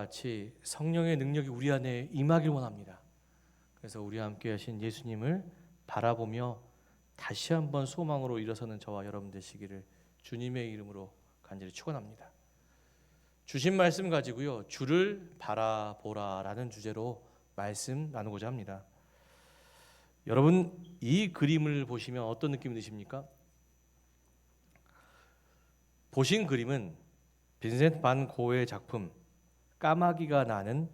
같이 성령의 능력이 우리 안에 임하길 원합니다. 그래서 우리와 함께 하신 예수님을 바라보며 다시 한번 소망으로 일어서는 저와 여러분 되시기를 주님의 이름으로 간절히 축원합니다. 주신 말씀 가지고요, 주를 바라보라라는 주제로 말씀 나누고자 합니다. 여러분, 이 그림을 보시면 어떤 느낌이 드십니까? 보신 그림은 빈센트 반 고흐의 작품 까마귀가 나는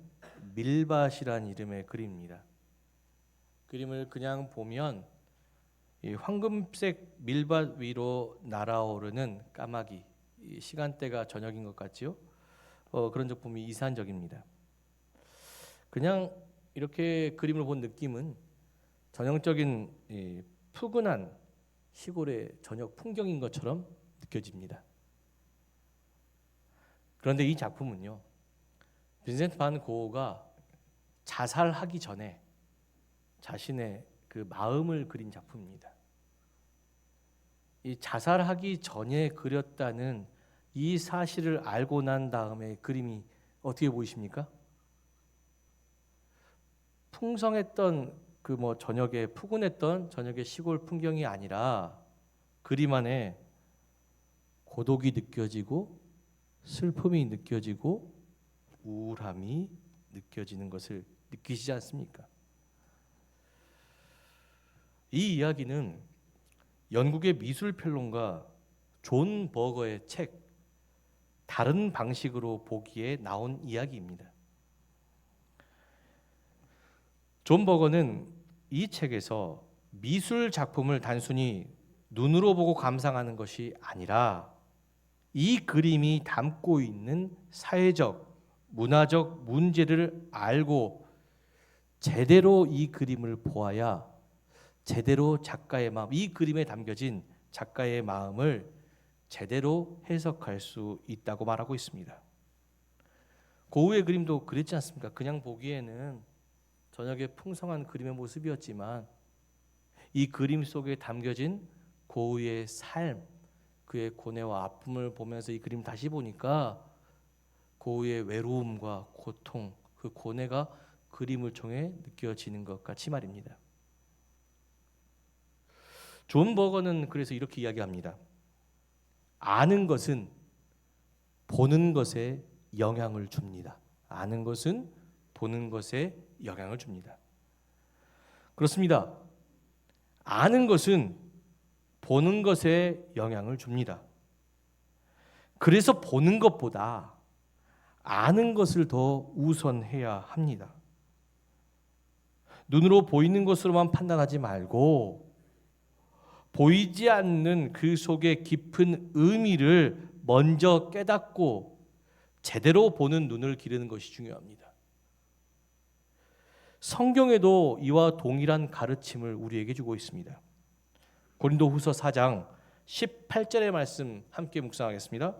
밀밭이란 이름의 그림입니다. 그림을 그냥 보면 이 황금색 밀밭 위로 날아오르는 까마귀, 시간대가 저녁인 것 같지요? 그런 작품이 이산적입니다. 그냥 이렇게 그림을 본 느낌은 전형적인 푸근한 시골의 저녁 풍경인 것처럼 느껴집니다. 그런데 이 작품은요, 빈센트 반 고흐가 자살하기 전에 자신의 그 마음을 그린 작품입니다. 이 자살하기 전에 그렸다는 이 사실을 알고 난 다음에 그림이 어떻게 보이십니까? 풍성했던 저녁에 푸근했던 저녁의 시골 풍경이 아니라 그림 안에 고독이 느껴지고 슬픔이 느껴지고 우울함이 느껴지는 것을 느끼시지 않습니까? 이 이야기는 영국의 미술평론가 존 버거의 책 다른 방식으로 보기에 나온 이야기입니다. 존 버거는 이 책에서 미술 작품을 단순히 눈으로 보고 감상하는 것이 아니라 이 그림이 담고 있는 사회적, 문화적 문제를 알고 제대로 이 그림을 보아야 제대로 작가의 마음, 이 그림에 담겨진 작가의 마음을 제대로 해석할 수 있다고 말하고 있습니다. 고흐의 그림도 그랬지 않습니까? 그냥 보기에는 저녁에 풍성한 그림의 모습이었지만 이 그림 속에 담겨진 고흐의 삶, 그의 고뇌와 아픔을 보면서 이 그림 다시 보니까 고흐의 외로움과 고통, 그 고뇌가 그림을 통해 느껴지는 것 같이 말입니다. 존 버거는 그래서 이렇게 이야기합니다. 아는 것은 보는 것에 영향을 줍니다. 아는 것은 보는 것에 영향을 줍니다. 그렇습니다. 아는 것은 보는 것에 영향을 줍니다. 그래서 보는 것보다 아는 것을 더 우선해야 합니다. 눈으로 보이는 것으로만 판단하지 말고 보이지 않는 그 속에 깊은 의미를 먼저 깨닫고 제대로 보는 눈을 기르는 것이 중요합니다. 성경에도 이와 동일한 가르침을 우리에게 주고 있습니다. 고린도후서 4장 18절의 말씀 함께 묵상하겠습니다.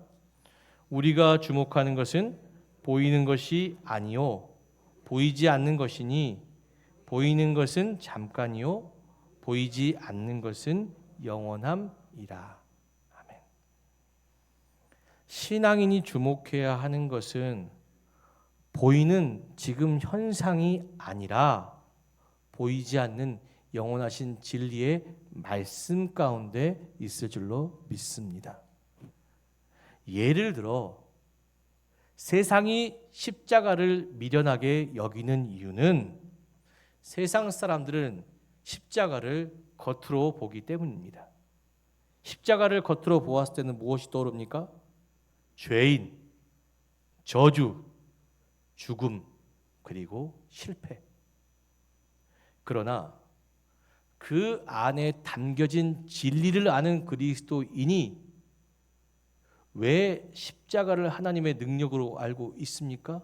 우리가 주목하는 것은 보이는 것이 아니요 보이지 않는 것이니 보이는 것은 잠깐이요 보이지 않는 것은 영원함이라. 아멘. 신앙인이 주목해야 하는 것은 보이는 지금 현상이 아니라 보이지 않는 영원하신 진리의 말씀 가운데 있을 줄로 믿습니다. 예를 들어 세상이 십자가를 미련하게 여기는 이유는 세상 사람들은 십자가를 겉으로 보기 때문입니다. 십자가를 겉으로 보았을 때는 무엇이 떠오릅니까? 죄인, 저주, 죽음, 그리고 실패. 그러나 그 안에 담겨진 진리를 아는 그리스도인이 왜 십자가를 하나님의 능력으로 알고 있습니까?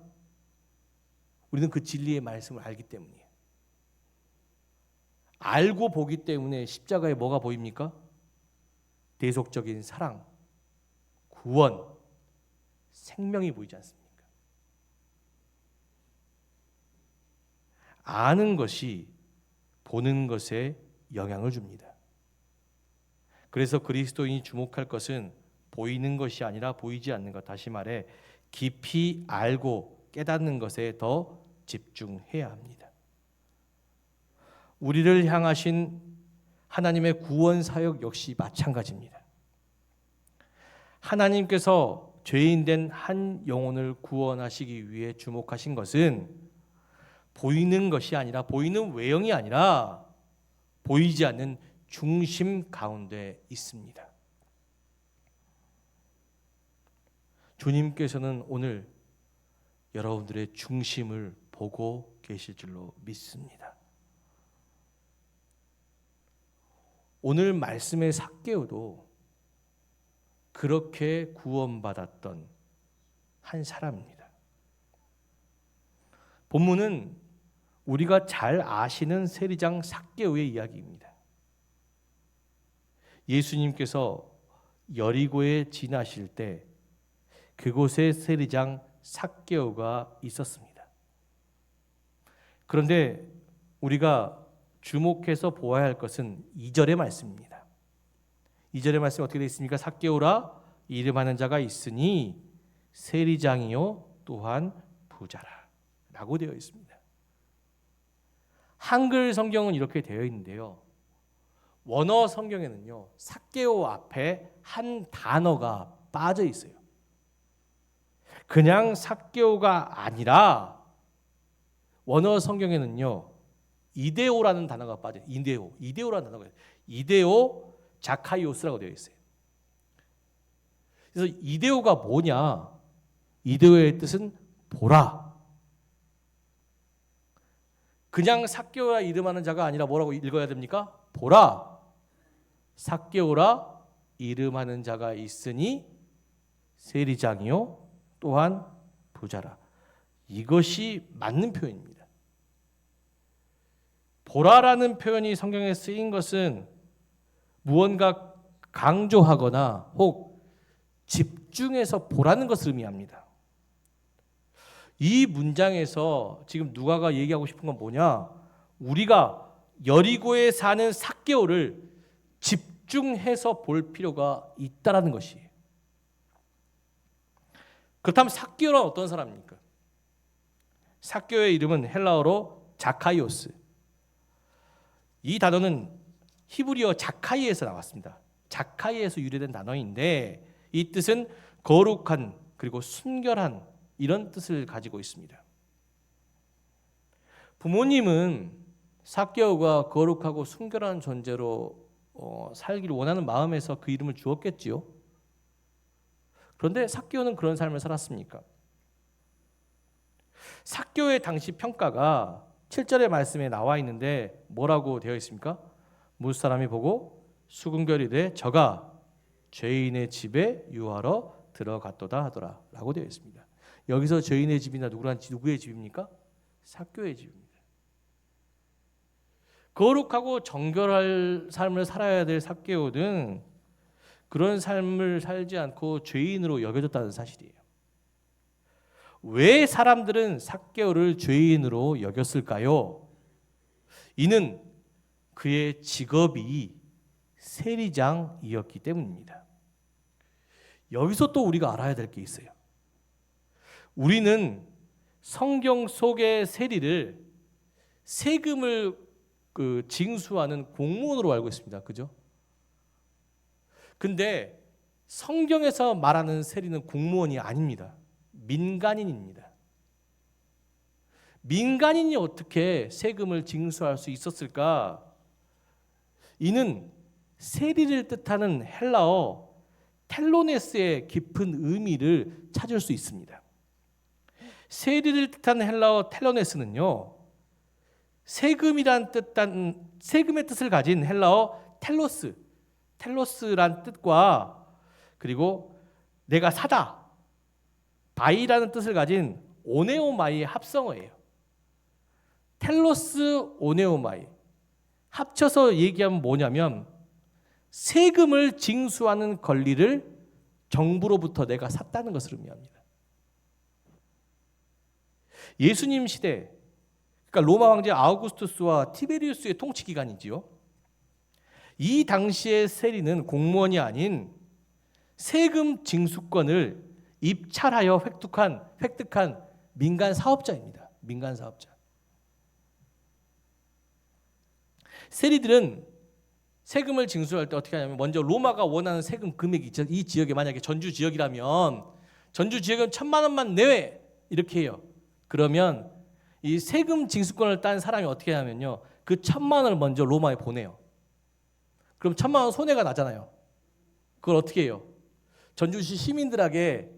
우리는 그 진리의 말씀을 알기 때문이에요. 알고 보기 때문에 십자가에 뭐가 보입니까? 대속적인 사랑, 구원, 생명이 보이지 않습니까? 아는 것이 보는 것에 영향을 줍니다. 그래서 그리스도인이 주목할 것은 보이는 것이 아니라 보이지 않는 것, 다시 말해 깊이 알고 깨닫는 것에 더 집중해야 합니다. 우리를 향하신 하나님의 구원 사역 역시 마찬가지입니다. 하나님께서 죄인된 한 영혼을 구원하시기 위해 주목하신 것은 보이는 것이 아니라, 보이는 외형이 아니라 보이지 않는 중심 가운데 있습니다. 주님께서는 오늘 여러분들의 중심을 보고 계실 줄로 믿습니다. 오늘 말씀의 삭개오도 그렇게 구원받았던 한 사람입니다. 본문은 우리가 잘 아시는 세리장 삭개오의 이야기입니다. 예수님께서 여리고에 지나실 때 그곳에 세리장 삭개오가 있었습니다. 그런데 우리가 주목해서 보아야 할 것은 2절의 말씀입니다. 2절의 말씀이 어떻게 되어 있습니까? 삭개오라 이름하는 자가 있으니 세리장이요 또한 부자라 라고 되어 있습니다. 한글 성경은 이렇게 되어 있는데요, 원어 성경에는요 삭개오 앞에 한 단어가 빠져 있어요. 그냥 삭개오가 아니라 원어 성경에는요 이데오라는 단어가 빠져요. 이데오라는 단어가 있어요. 이데오 자카이오스라고 되어 있어요. 그래서 이데오가 뭐냐? 이데오의 뜻은 보라. 그냥 삭개오라 이름하는 자가 아니라 뭐라고 읽어야 됩니까? 보라. 삭개오라 이름하는 자가 있으니 세리장이요 또한 부자라. 이것이 맞는 표현입니다. 보라라는 표현이 성경에 쓰인 것은 무언가 강조하거나 혹 집중해서 보라는 것을 의미합니다. 이 문장에서 지금 누가가 얘기하고 싶은 건 뭐냐? 우리가 여리고에 사는 삭개오를 집중해서 볼 필요가 있다라는 것이에요. 그렇다면 삭개오는 어떤 사람입니까? 삭개오의 이름은 헬라어로 자카이오스. 이 단어는 히브리어 자카이에서 나왔습니다. 자카이에서 유래된 단어인데 이 뜻은 거룩한 그리고 순결한 이런 뜻을 가지고 있습니다. 부모님은 삭개오가 거룩하고 순결한 존재로 살기를 원하는 마음에서 그 이름을 주었겠지요. 그런데 삭개오는 그런 삶을 살았습니까? 삭개오의 당시 평가가 7절의 말씀에 나와 있는데 뭐라고 되어 있습니까? 무슨 사람이 보고 수군결이되 저가 죄인의 집에 유하러 들어갔도다 하더라 라고 되어 있습니다. 여기서 죄인의 집이나 누구의 집입니까? 삭개오의 집입니다. 거룩하고 정결할 삶을 살아야 될 삭개오는 그런 삶을 살지 않고 죄인으로 여겨졌다는 사실이에요. 왜 사람들은 삭개오를 죄인으로 여겼을까요? 이는 그의 직업이 세리장이었기 때문입니다. 여기서 또 우리가 알아야 될 게 있어요. 우리는 성경 속의 세리를 세금을 징수하는 공무원으로 알고 있습니다. 그죠? 근데 성경에서 말하는 세리는 공무원이 아닙니다. 민간인입니다. 민간인이 어떻게 세금을 징수할 수 있었을까? 이는 세리를 뜻하는 헬라어 텔로네스의 깊은 의미를 찾을 수 있습니다. 세리를 뜻하는 헬라어 텔로네스는요, 세금의 뜻을 가진 헬라어 텔로스란 뜻과 그리고 내가 사다, 바이라는 뜻을 가진 오네오마이의 합성어예요. 텔로스 오네오마이 합쳐서 얘기하면 뭐냐면 세금을 징수하는 권리를 정부로부터 내가 샀다는 것을 의미합니다. 예수님 시대, 그러니까 로마 황제 아우구스투스와 티베리우스의 통치 기간이지요. 이 당시의 세리는 공무원이 아닌 세금 징수권을 입찰하여 획득한 민간 사업자입니다. 민간 사업자. 세리들은 세금을 징수할 때 어떻게 하냐면 먼저 로마가 원하는 세금 금액이 이 지역에 만약에 전주 지역이라면 전주 지역은 1,000만 원만 내외 이렇게 해요. 그러면 이 세금 징수권을 딴 사람이 어떻게 하냐면요. 그 1,000만 원을 먼저 로마에 보내요. 그럼 1,000만 원 손해가 나잖아요. 그걸 어떻게 해요? 전주시 시민들에게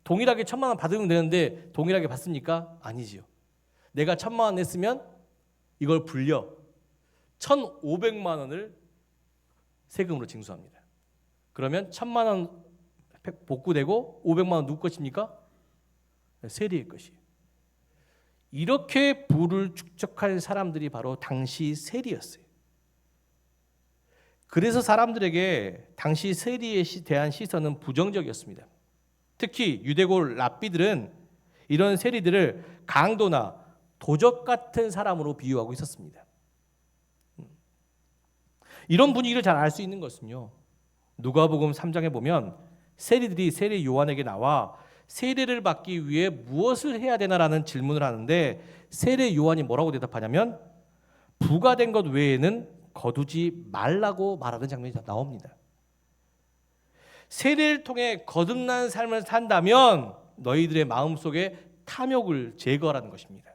동일하게 1,000만 원 받으면 되는데 동일하게 받습니까? 아니지요. 내가 1,000만 원 냈으면 이걸 불려 1,500만 원을 세금으로 징수합니다. 그러면 1,000만 원 복구되고 500만 원 누구 것입니까? 세리의 것이에요. 이렇게 부를 축적할 사람들이 바로 당시 세리였어요. 그래서 사람들에게 당시 세리에 대한 시선은 부정적이었습니다. 특히 유대골 랍비들은 이런 세리들을 강도나 도적 같은 사람으로 비유하고 있었습니다. 이런 분위기를 잘 알 수 있는 것은요. 누가복음 3장에 보면 세리들이 세리 요한에게 나와 세례를 받기 위해 무엇을 해야 되나라는 질문을 하는데 세례 요한이 뭐라고 대답하냐면 부과된 것 외에는 거두지 말라고 말하는 장면이 나옵니다. 세례를 통해 거듭난 삶을 산다면 너희들의 마음속에 탐욕을 제거하라는 것입니다.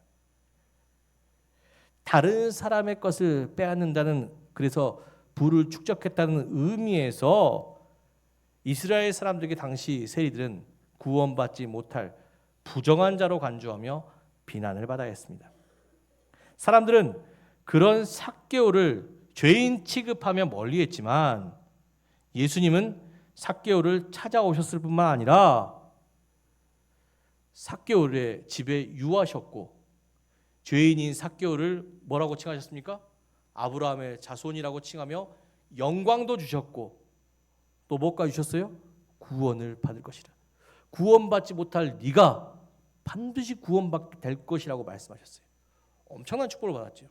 다른 사람의 것을 빼앗는다는 그래서 부를 축적했다는 의미에서 이스라엘 사람들에게 당시 세리들은 구원받지 못할 부정한 자로 간주하며 비난을 받아야 했습니다. 사람들은 그런 삭개오를 죄인 취급하며 멀리했지만 예수님은 삭개오를 찾아오셨을 뿐만 아니라 삭개오의 집에 유하셨고 죄인인 삭개오를 뭐라고 칭하셨습니까? 아브라함의 자손이라고 칭하며 영광도 주셨고 또 뭐까지 주셨어요? 구원을 받을 것이라. 구원받지 못할 네가 반드시 구원받게 될 것이라고 말씀하셨어요. 엄청난 축복을 받았죠.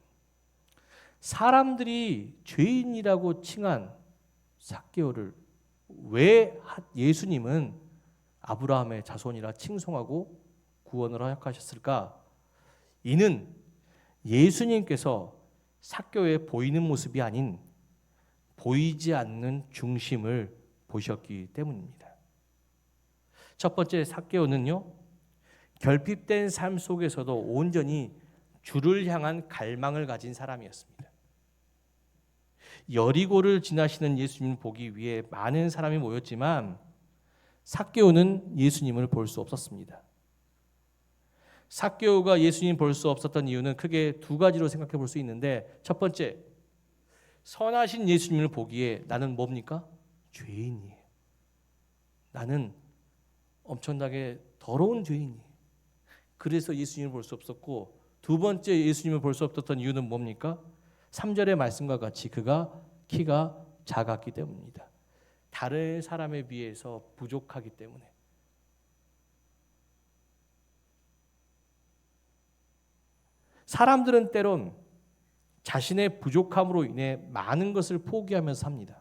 사람들이 죄인이라고 칭한 삭개오를 왜 예수님은 아브라함의 자손이라 칭송하고 구원을 허락하셨을까? 이는 예수님께서 삭개오에 보이는 모습이 아닌 보이지 않는 중심을 보셨기 때문입니다. 첫 번째 삭개오는요. 결핍된 삶 속에서도 온전히 주를 향한 갈망을 가진 사람이었습니다. 여리고를 지나시는 예수님을 보기 위해 많은 사람이 모였지만 삭개오는 예수님을 볼 수 없었습니다. 삭개오가 예수님 볼 수 없었던 이유는 크게 두 가지로 생각해 볼 수 있는데 첫 번째, 선하신 예수님을 보기에 나는 뭡니까? 죄인이에요. 나는 엄청나게 더러운 죄인이에요. 그래서 예수님을 볼 수 없었고 두 번째 예수님을 볼 수 없었던 이유는 뭡니까? 3절의 말씀과 같이 그가 키가 작았기 때문입니다. 다른 사람에 비해서 부족하기 때문에. 사람들은 때론 자신의 부족함으로 인해 많은 것을 포기하면서 삽니다.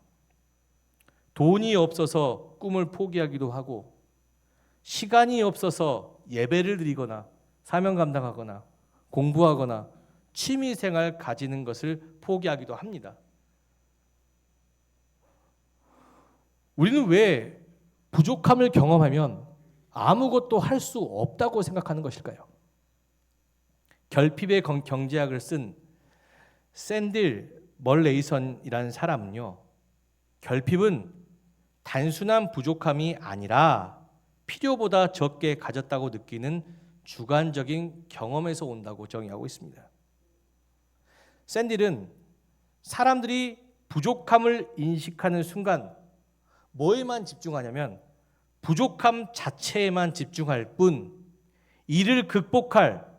돈이 없어서 꿈을 포기하기도 하고 시간이 없어서 예배를 드리거나 사명 감당하거나 공부하거나 취미생활 가지는 것을 포기하기도 합니다. 우리는 왜 부족함을 경험하면 아무것도 할 수 없다고 생각하는 것일까요? 결핍의 경제학을 쓴 샌딜 멀레이선이라는 사람은요, 결핍은 단순한 부족함이 아니라 필요보다 적게 가졌다고 느끼는 주관적인 경험에서 온다고 정의하고 있습니다. 샌딜은 사람들이 부족함을 인식하는 순간 뭐에만 집중하냐면 부족함 자체에만 집중할 뿐 이를 극복하여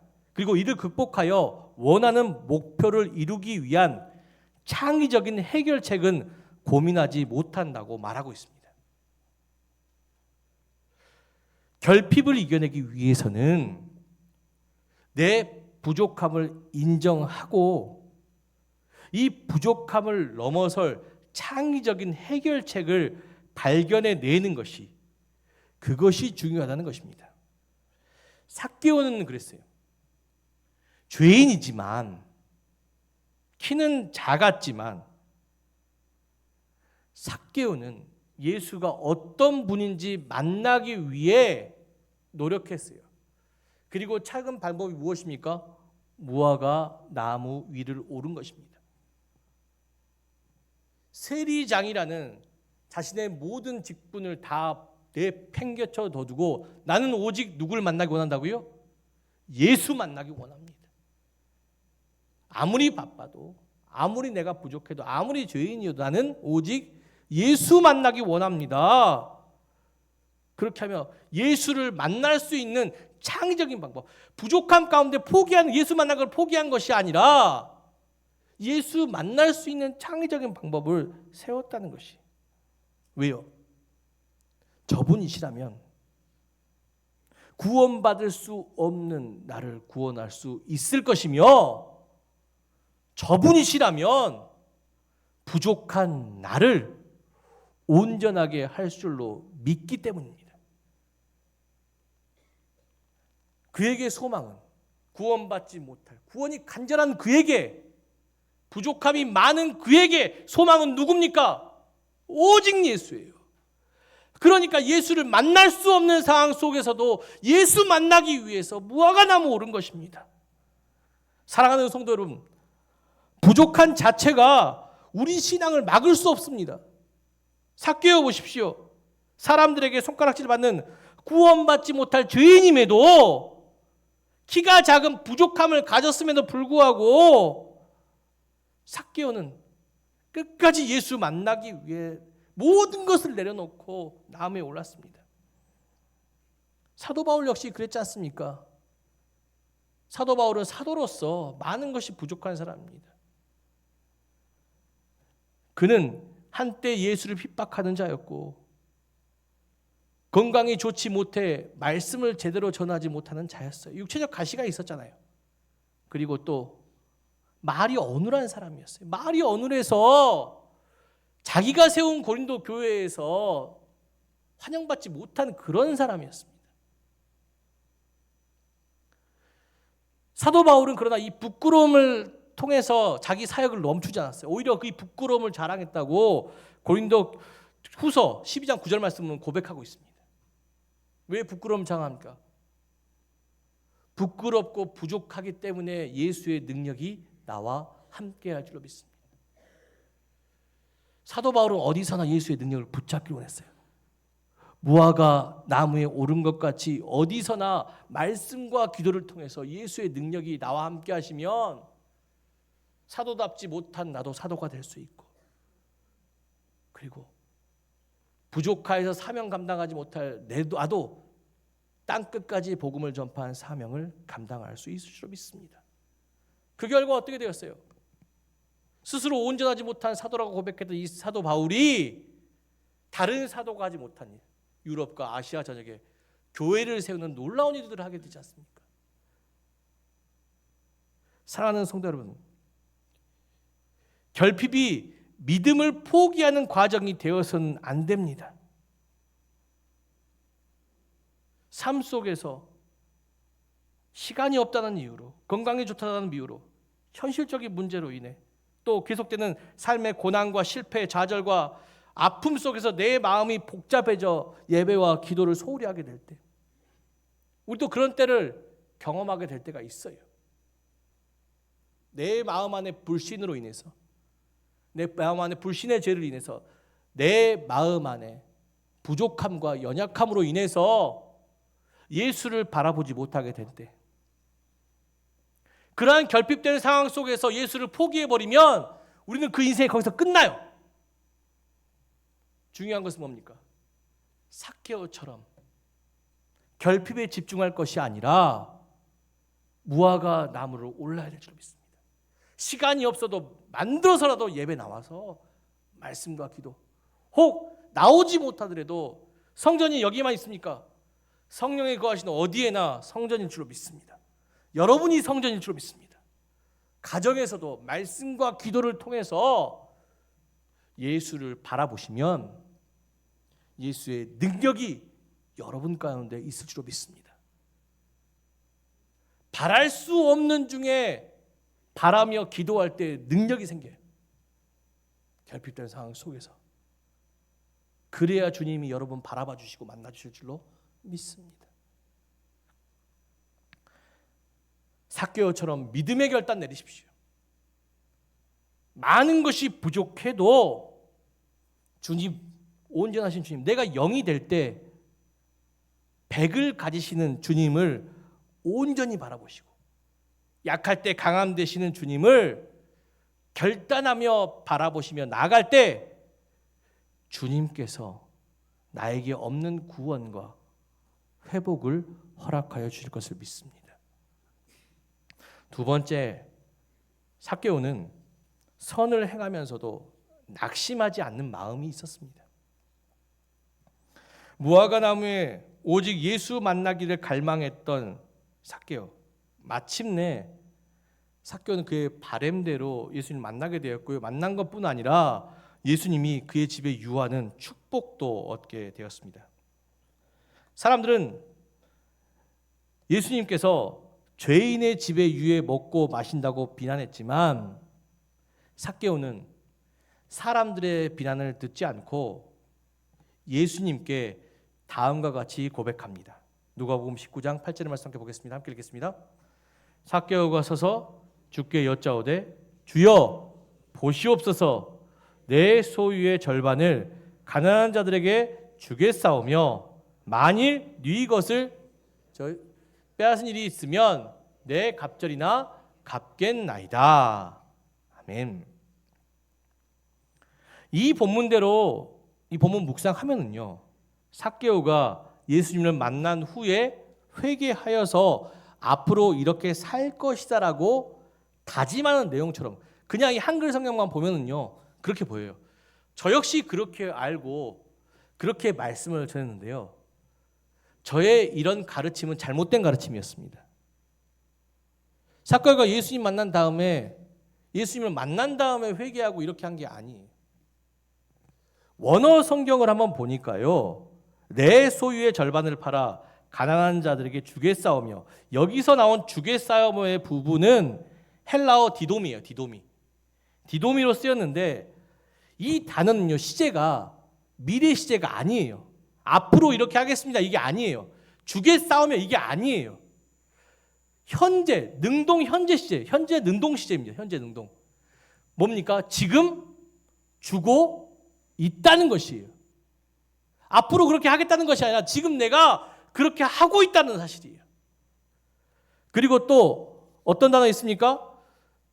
원하는 목표를 이루기 위한 창의적인 해결책은 고민하지 못한다고 말하고 있습니다. 결핍을 이겨내기 위해서는 내 부족함을 인정하고 이 부족함을 넘어설 창의적인 해결책을 발견해내는 것이 그것이 중요하다는 것입니다. 삭개오는 그랬어요. 죄인이지만, 키는 작았지만, 삭개오는 예수가 어떤 분인지 만나기 위해 노력했어요. 그리고 찾은 방법이 무엇입니까? 무화과 나무 위를 오른 것입니다. 세리장이라는 자신의 모든 직분을 다 내팽개쳐 둬두고 나는 오직 누굴 만나기 원한다고요? 예수 만나기 원합니다. 아무리 바빠도, 아무리 내가 부족해도, 아무리 죄인이어도 나는 오직 예수 만나기 원합니다. 그렇게 하면 예수를 만날 수 있는 창의적인 방법, 부족함 가운데 포기한, 예수 만난 걸 포기한 것이 아니라 예수 만날 수 있는 창의적인 방법을 세웠다는 것이. 왜요? 저분이시라면 구원받을 수 없는 나를 구원할 수 있을 것이며, 저분이시라면 부족한 나를 온전하게 할 줄로 믿기 때문입니다. 그에게 소망은 구원받지 못할, 구원이 간절한 그에게, 부족함이 많은 그에게 소망은 누굽니까? 오직 예수예요. 그러니까 예수를 만날 수 없는 상황 속에서도 예수 만나기 위해서 무화과 나무 오른 것입니다. 사랑하는 성도 여러분, 부족한 자체가 우리 신앙을 막을 수 없습니다. 삭개오 보십시오. 사람들에게 손가락질 받는 구원받지 못할 죄인임에도, 키가 작은 부족함을 가졌음에도 불구하고 삭개오는 끝까지 예수 만나기 위해 모든 것을 내려놓고 나무에 올랐습니다. 사도 바울 역시 그랬지 않습니까? 사도 바울은 사도로서 많은 것이 부족한 사람입니다. 그는 한때 예수를 핍박하는 자였고, 건강이 좋지 못해 말씀을 제대로 전하지 못하는 자였어요. 육체적 가시가 있었잖아요. 그리고 또 말이 어눌한 사람이었어요. 말이 어눌해서 자기가 세운 고린도 교회에서 환영받지 못한 그런 사람이었습니다. 사도 바울은 그러나 이 부끄러움을 통해서 자기 사역을 멈추지 않았어요. 오히려 그 부끄러움을 자랑했다고 고린도 후서 12장 9절 말씀은 고백하고 있습니다. 왜 부끄러움 자랑합니까? 부끄럽고 부족하기 때문에 예수의 능력이 나와 함께할 줄로 믿습니다. 사도 바울은 어디서나 예수의 능력을 붙잡기 원했어요. 무화과 나무에 오른 것 같이 어디서나 말씀과 기도를 통해서 예수의 능력이 나와 함께 하시면 사도답지 못한 나도 사도가 될 수 있고, 그리고 부족하여서 사명 감당하지 못할 나도 땅끝까지 복음을 전파한 사명을 감당할 수 있을 줄 믿습니다. 그 결과 어떻게 되었어요? 스스로 온전하지 못한 사도라고 고백했던 이 사도 바울이 다른 사도가 하지 못한 일, 유럽과 아시아 전역에 교회를 세우는 놀라운 일들을 하게 되지 않습니까? 사랑하는 성도 여러분, 결핍이 믿음을 포기하는 과정이 되어서는 안 됩니다. 삶 속에서 시간이 없다는 이유로, 건강이 좋다는 이유로, 현실적인 문제로 인해 또 계속되는 삶의 고난과 실패, 좌절과 아픔 속에서 내 마음이 복잡해져 예배와 기도를 소홀히 하게 될 때, 우리도 그런 때를 경험하게 될 때가 있어요. 내 마음 안의 불신으로 인해서, 내 마음 안의 불신의 죄를 인해서, 내 마음 안에 부족함과 연약함으로 인해서 예수를 바라보지 못하게 될 때, 그러한 결핍된 상황 속에서 예수를 포기해버리면 우리는 그 인생이 거기서 끝나요. 중요한 것은 뭡니까? 삭개오처럼 결핍에 집중할 것이 아니라 무화과 나무를 올라야 될 줄 믿습니다. 시간이 없어도 만들어서라도 예배 나와서 말씀과 기도, 혹 나오지 못하더라도 성전이 여기만 있습니까? 성령의 거하시는 어디에나 성전일 줄로 믿습니다. 여러분이 성전일 줄로 믿습니다. 가정에서도 말씀과 기도를 통해서 예수를 바라보시면 예수의 능력이 여러분 가운데 있을 줄로 믿습니다. 바랄 수 없는 중에 바라며 기도할 때 능력이 생겨요. 결핍된 상황 속에서. 그래야 주님이 여러분 바라봐 주시고 만나 주실 줄로 믿습니다. 삭개오처럼 믿음의 결단 내리십시오. 많은 것이 부족해도 주님, 온전하신 주님, 내가 0이 될 때 100을 가지시는 주님을 온전히 바라보시고, 약할 때 강함 되시는 주님을 결단하며 바라보시며 나아갈 때 주님께서 나에게 없는 구원과 회복을 허락하여 주실 것을 믿습니다. 두 번째, 삭개오는 선을 행하면서도 낙심하지 않는 마음이 있었습니다. 무화과 나무에 오직 예수 만나기를 갈망했던 삭개오, 마침내 삭개오는 그의 바램대로 예수님 만나게 되었고요. 만난 것뿐 아니라 예수님이 그의 집에 유하는 축복도 얻게 되었습니다. 사람들은 예수님께서 죄인의 집에 유해 먹고 마신다고 비난했지만 삭개오는 사람들의 비난을 듣지 않고 예수님께 다음과 같이 고백합니다. 누가복음 19장 8절의 말씀 함께 보겠습니다. 함께 읽겠습니다. 삭개오가 서서 주께 여짜오되 주여 보시옵소서 내 소유의 절반을 가난한 자들에게 주겠사오며 만일 네 것을 빼앗은 일이 있으면 내 갑절이나 갚겠나이다. 아멘. 이 본문대로 이 본문 묵상하면은요, 삭개오가 예수님을 만난 후에 회개하여서 앞으로 이렇게 살 것이다라고 다짐하는 내용처럼 그냥 이 한글 성경만 보면은요 그렇게 보여요. 저 역시 그렇게 알고 그렇게 말씀을 전했는데요, 저의 이런 가르침은 잘못된 가르침이었습니다. 삭개오가 예수님 만난 다음에 예수님을 만난 다음에 회개하고 이렇게 한 게 아니에요. 원어 성경을 한번 보니까요, 내 소유의 절반을 팔아 가난한 자들에게 주겠사오며, 여기서 나온 주겠사오며의 부분은 헬라어 디도미예요. 디도미로 쓰였는데 이 단어는요, 시제가 미래 시제가 아니에요. 앞으로 이렇게 하겠습니다 이게 아니에요. 주겠사오며 이게 아니에요. 현재 능동 현재 시제, 현재 능동 시제입니다. 현재 능동. 뭡니까? 지금 주고 있다는 것이에요. 앞으로 그렇게 하겠다는 것이 아니라 지금 내가 그렇게 하고 있다는 사실이에요. 그리고 또 어떤 단어 있습니까?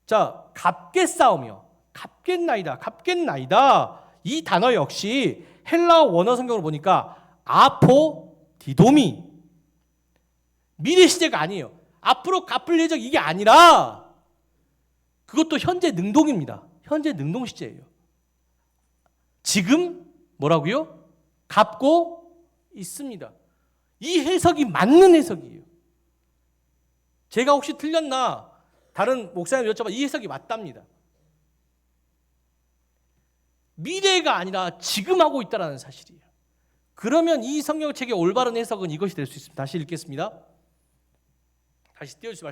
자, 갚겠사오며, 갚겠나이다. 이 단어 역시 헬라어 원어 성경을 보니까 아포디도미, 미래 시제가 아니에요. 앞으로 갚을 예정 이게 아니라 그것도 현재 능동입니다. 현재 능동 시제예요. 지금 뭐라고요? 갚고 있습니다. 이 해석이 맞는 해석이에요. 제가 혹시 틀렸나 다른 목사님 여쭤봐, 이 해석이 맞답니다. 미래가 아니라 지금 하고 있다는 사실이에요. 그러면 이 성경책의 올바른 해석은 이것이 될 수 있습니다. 다시 읽겠습니다. 다시 띄워주세요.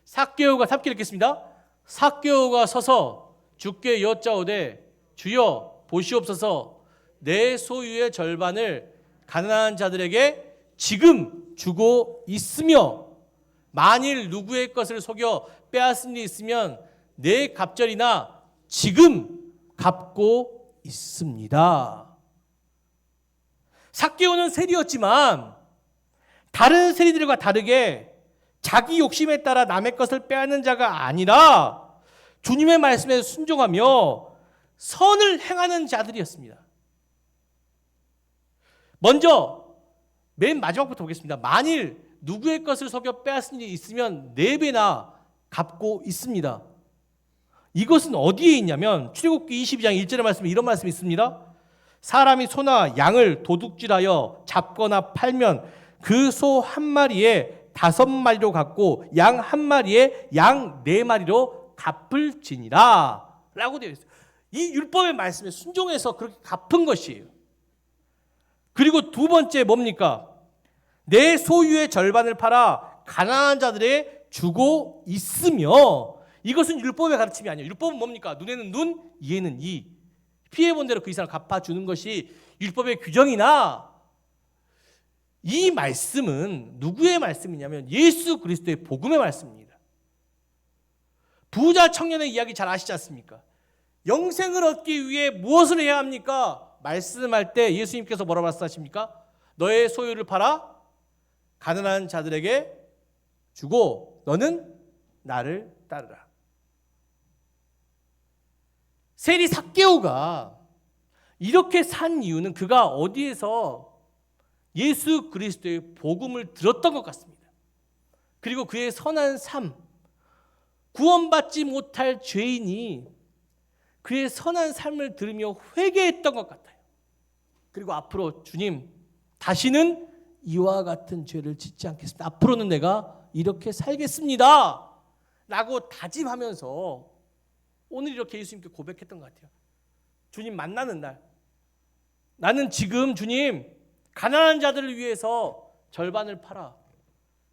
삭개오가 3절 읽겠습니다. 삭개오가 서서 주께 여짜오되 주여 보시옵소서 내 소유의 절반을 가난한 자들에게 지금 주고 있으며 만일 누구의 것을 속여 빼앗은 일이 있으면 내 갑절이나 지금 갚고 있습니다. 삭개오는 세리였지만 다른 세리들과 다르게 자기 욕심에 따라 남의 것을 빼앗는 자가 아니라 주님의 말씀에 순종하며 선을 행하는 자들이었습니다. 먼저 맨 마지막부터 보겠습니다. 만일 누구의 것을 속여 빼앗은 일이 있으면 4배나 갚고 있습니다. 이것은 어디에 있냐면 출애굽기 22장 1절의 말씀에 이런 말씀이 있습니다. 사람이 소나 양을 도둑질하여 잡거나 팔면 그 소 한 마리에 5마리로 갚고 양 한 마리에 양 4마리로 갚을지니라 라고 되어 있어요. 이 율법의 말씀에 순종해서 그렇게 갚은 것이에요. 그리고 두 번째 뭡니까? 내 소유의 절반을 팔아 가난한 자들의 주고 있으며, 이것은 율법의 가르침이 아니에요. 율법은 뭡니까? 눈에는 눈, 이에는 이. 피해본 대로 그 이상을 갚아주는 것이 율법의 규정이나, 이 말씀은 누구의 말씀이냐면 예수 그리스도의 복음의 말씀입니다. 부자 청년의 이야기 잘 아시지 않습니까? 영생을 얻기 위해 무엇을 해야 합니까? 말씀할 때 예수님께서 뭐라고 말씀하십니까? 너의 소유를 팔아 가난한 자들에게 주고 너는 나를 따르라. 세리 삭개오가 이렇게 산 이유는 그가 어디에서 예수 그리스도의 복음을 들었던 것 같습니다. 그리고 그의 선한 삶, 구원받지 못할 죄인이 그의 선한 삶을 들으며 회개했던 것 같아요. 그리고 앞으로 주님, 다시는 이와 같은 죄를 짓지 않겠습니다. 앞으로는 내가 이렇게 살겠습니다 라고 다짐하면서 오늘 이렇게 예수님께 고백했던 것 같아요. 주님 만나는 날, 나는 지금 주님 가난한 자들을 위해서 절반을 팔아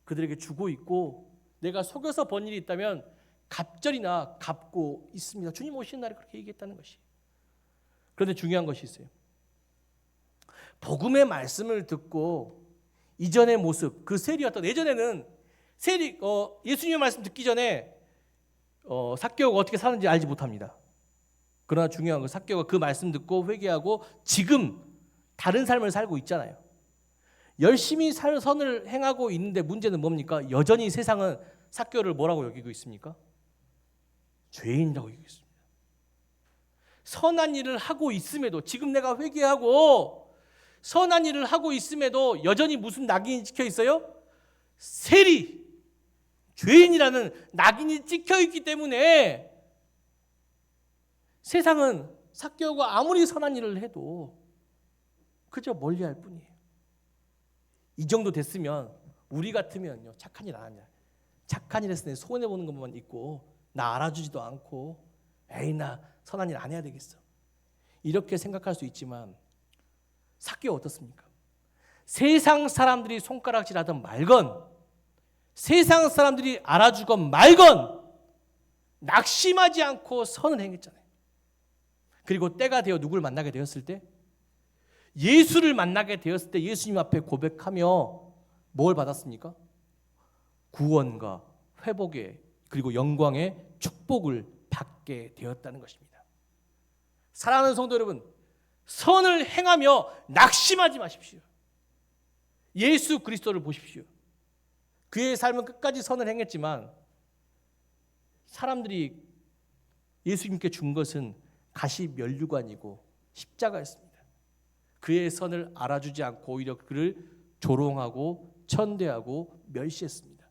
그들에게 주고 있고, 내가 속여서 번 일이 있다면 갑절이나 갚고 있습니다. 주님 오시는 날에 그렇게 얘기했다는 것이. 그런데 중요한 것이 있어요. 복음의 말씀을 듣고 이전의 모습, 그 세리였던, 예전에는 예수님의 말씀 듣기 전에 삭개오가 어떻게 사는지 알지 못합니다. 그러나 중요한 건 삭개오가 그 말씀 듣고 회개하고 지금 다른 삶을 살고 있잖아요. 열심히 선을 행하고 있는데 문제는 뭡니까? 여전히 세상은 삭개오를 뭐라고 여기고 있습니까? 죄인이라고 여기고 있습니다. 선한 일을 하고 있음에도, 지금 내가 회개하고 선한 일을 하고 있음에도 여전히 무슨 낙인이 찍혀 있어요? 세리, 죄인이라는 낙인이 찍혀 있기 때문에 세상은 삭개오가 아무리 선한 일을 해도 그저 멀리할 뿐이에요. 이 정도 됐으면 우리 같으면요, 착한 일 안 하냐, 착한 일 했을 때 손해 보는 것만 있고 나 알아주지도 않고 에이 나 선한 일 안 해야 되겠어, 이렇게 생각할 수 있지만 삭개오 어떻습니까? 세상 사람들이 손가락질하던 말건, 세상 사람들이 알아주건 말건 낙심하지 않고 선을 행했잖아요. 그리고 때가 되어 누구를 만나게 되었을 때, 예수를 만나게 되었을 때 예수님 앞에 고백하며 뭘 받았습니까? 구원과 회복의, 그리고 영광의 축복을 받게 되었다는 것입니다. 사랑하는 성도 여러분, 선을 행하며 낙심하지 마십시오. 예수 그리스도를 보십시오. 그의 삶은 끝까지 선을 행했지만 사람들이 예수님께 준 것은 가시 면류관이고 십자가였습니다. 그의 선을 알아주지 않고 오히려 그를 조롱하고 천대하고 멸시했습니다.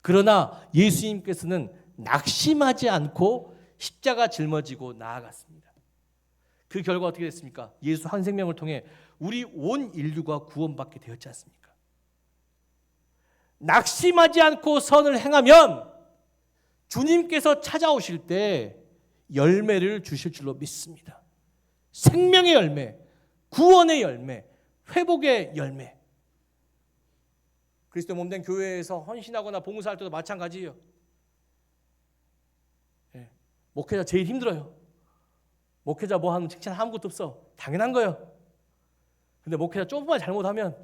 그러나 예수님께서는 낙심하지 않고 십자가 짊어지고 나아갔습니다. 그 결과 어떻게 됐습니까? 예수 한 생명을 통해 우리 온 인류가 구원받게 되었지 않습니까? 낙심하지 않고 선을 행하면 주님께서 찾아오실 때 열매를 주실 줄로 믿습니다. 생명의 열매, 구원의 열매, 회복의 열매. 그리스도 몸된 교회에서 헌신하거나 봉사할 때도 마찬가지예요. 목회자 제일 힘들어요. 목회자 뭐 하는 칭찬 아무것도 없어. 당연한 거예요. 근데 목회자 조금만 잘못하면,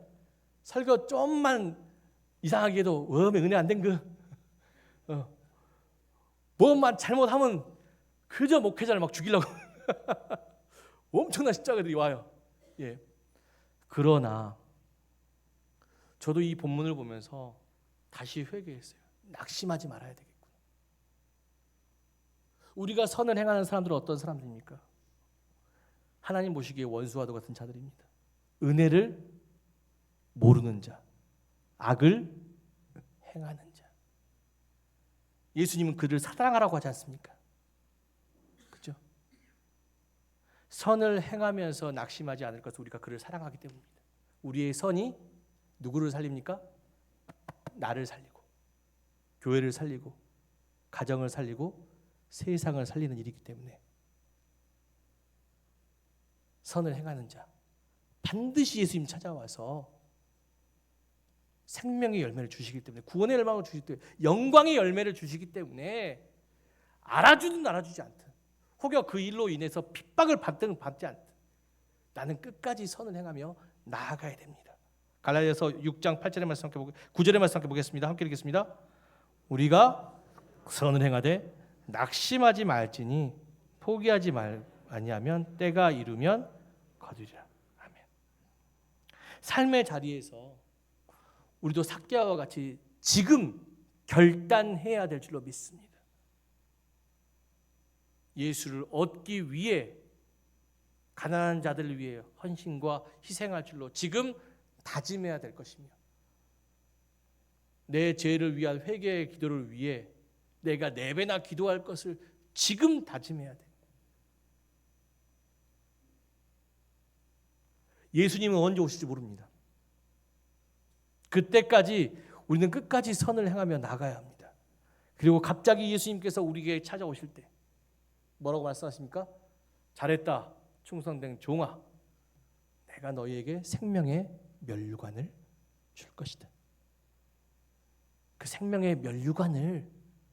설교 좀만 이상하게 해도 은혜 안 된 뭐만 잘못하면 그저 목회자를 막 죽이려고 엄청난 십자가들이 와요. 예. 그러나 저도 이 본문을 보면서 다시 회개했어요. 낙심하지 말아야 되겠구나. 우리가 선을 행하는 사람들은 어떤 사람들입니까? 하나님 보시기에 원수와도 같은 자들입니다. 은혜를 모르는 자, 악을 행하는 자. 예수님은 그들을 사랑하라고 하지 않습니까? 그렇죠? 선을 행하면서 낙심하지 않을 것은 우리가 그를 사랑하기 때문입니다. 우리의 선이 누구를 살립니까? 나를 살리고, 교회를 살리고, 가정을 살리고, 세상을 살리는 일이기 때문에 선을 행하는 자, 반드시 예수님 찾아와서 생명의 열매를 주시기 때문에, 구원의 열망을 주시기 때문에, 영광의 열매를 주시기 때문에 알아주든 알아주지 않든, 혹여 그 일로 인해서 핍박을 받든 받지 않든 나는 끝까지 선을 행하며 나아가야 됩니다. 갈라디아서 6장 8절의 말씀 함께 9절의 말씀 함께 보겠습니다. 함께 읽겠습니다. 우리가 선을 행하되 낙심하지 말지니 포기하지 아니하면 때가 이르면 거두리라. 아멘. 삶의 자리에서 우리도 삭개와 같이 지금 결단해야 될 줄로 믿습니다. 예수를 얻기 위해 가난한 자들을 위해 헌신과 희생할 줄로 지금 다짐해야 될 것이며, 내 죄를 위한 회개의 기도를 위해 내가 4배나 기도할 것을 지금 다짐해야 돼. 예수님은 언제 오실지 모릅니다. 그때까지 우리는 끝까지 선을 행하며 나가야 합니다. 그리고 갑자기 예수님께서 우리에게 찾아오실 때 뭐라고 말씀하십니까? 잘했다 충성된 종아, 내가 너희에게 생명의 면류관을 줄 것이다. 그 생명의 면류관을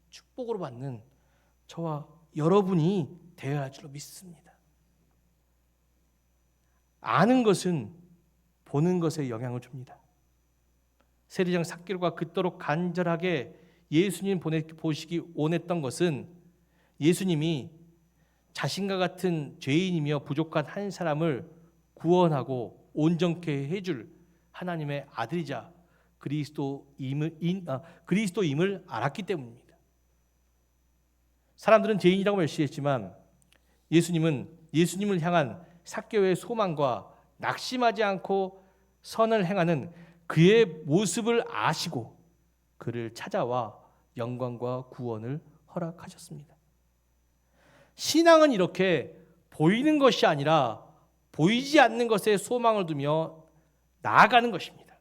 축복으로 받는 저와 여러분이 되어야 할 줄로 믿습니다. 아는 것은 보는 것에 영향을 줍니다. 세리장 삭개오가 그토록 간절하게 예수님 보시기 원했던 것은 예수님이 자신과 같은 죄인이며 부족한 한 사람을 구원하고 온전케 해줄 하나님의 아들이자 그리스도임을 알았기 때문입니다. 사람들은 죄인이라고 멸시했지만 예수님을 향한 삭개오의 소망과 낙심하지 않고 선을 행하는 그의 모습을 아시고 그를 찾아와 영광과 구원을 허락하셨습니다. 신앙은 이렇게 보이는 것이 아니라 보이지 않는 것에 소망을 두며 나아가는 것입니다.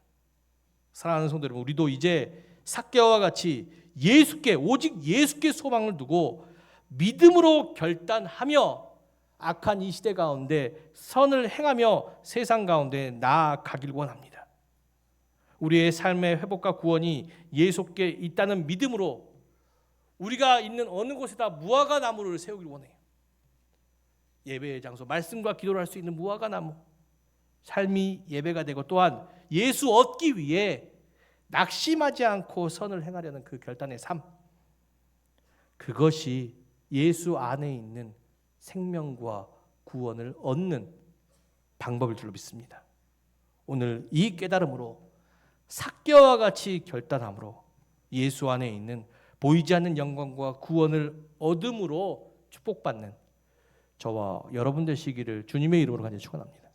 사랑하는 성도 여러분, 우리도 이제 삭개오와 같이 오직 예수께 소망을 두고 믿음으로 결단하며 악한 이 시대 가운데 선을 행하며 세상 가운데 나아가길 원합니다. 우리의 삶의 회복과 구원이 예수께 있다는 믿음으로 우리가 있는 어느 곳에다 무화과 나무를 세우길 원해요. 예배의 장소, 말씀과 기도를 할 수 있는 무화과 나무, 삶이 예배가 되고 또한 예수 얻기 위해 낙심하지 않고 선을 행하려는 그 결단의 삶, 그것이 예수 안에 있는 생명과 구원을 얻는 방법일 줄로 믿습니다. 오늘 이 깨달음으로 삭개오와 같이 결단함으로 예수 안에 있는 보이지 않는 영광과 구원을 얻음으로 축복받는 저와 여러분 되시기를 주님의 이름으로 간절히 축원합니다.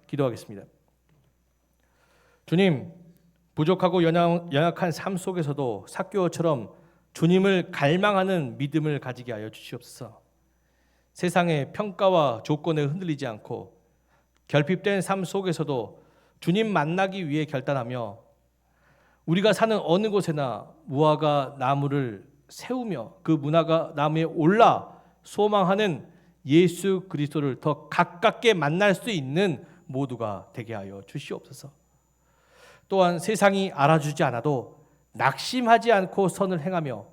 기도하겠습니다. 주님, 부족하고 연약한 삶 속에서도 삭개오처럼 주님을 갈망하는 믿음을 가지게 하여 주시옵소서. 세상의 평가와 조건에 흔들리지 않고 결핍된 삶 속에서도 주님 만나기 위해 결단하며 우리가 사는 어느 곳에나 무화과 나무를 세우며 그 무화과 나무에 올라 소망하는 예수 그리스도를 더 가깝게 만날 수 있는 모두가 되게 하여 주시옵소서. 또한 세상이 알아주지 않아도 낙심하지 않고 선을 행하며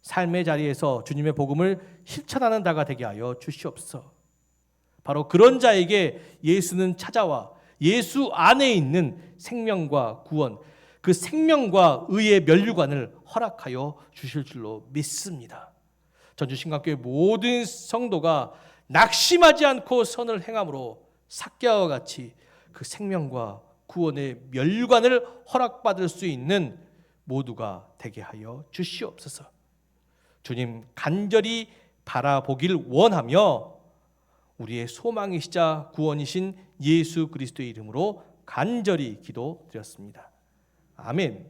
삶의 자리에서 주님의 복음을 실천하는 자가 되게 하여 주시옵소서. 바로 그런 자에게 예수는 찾아와 예수 안에 있는 생명과 구원, 그 생명과 의의 면류관을 허락하여 주실 줄로 믿습니다. 전주신강교회 모든 성도가 낙심하지 않고 선을 행함으로 삭개오와 같이 그 생명과 구원의 면류관을 허락받을 수 있는 모두가 되게 하여 주시옵소서. 주님 간절히 바라보길 원하며 우리의 소망이시자 구원이신 예수 그리스도의 이름으로 간절히 기도드렸습니다. 아멘.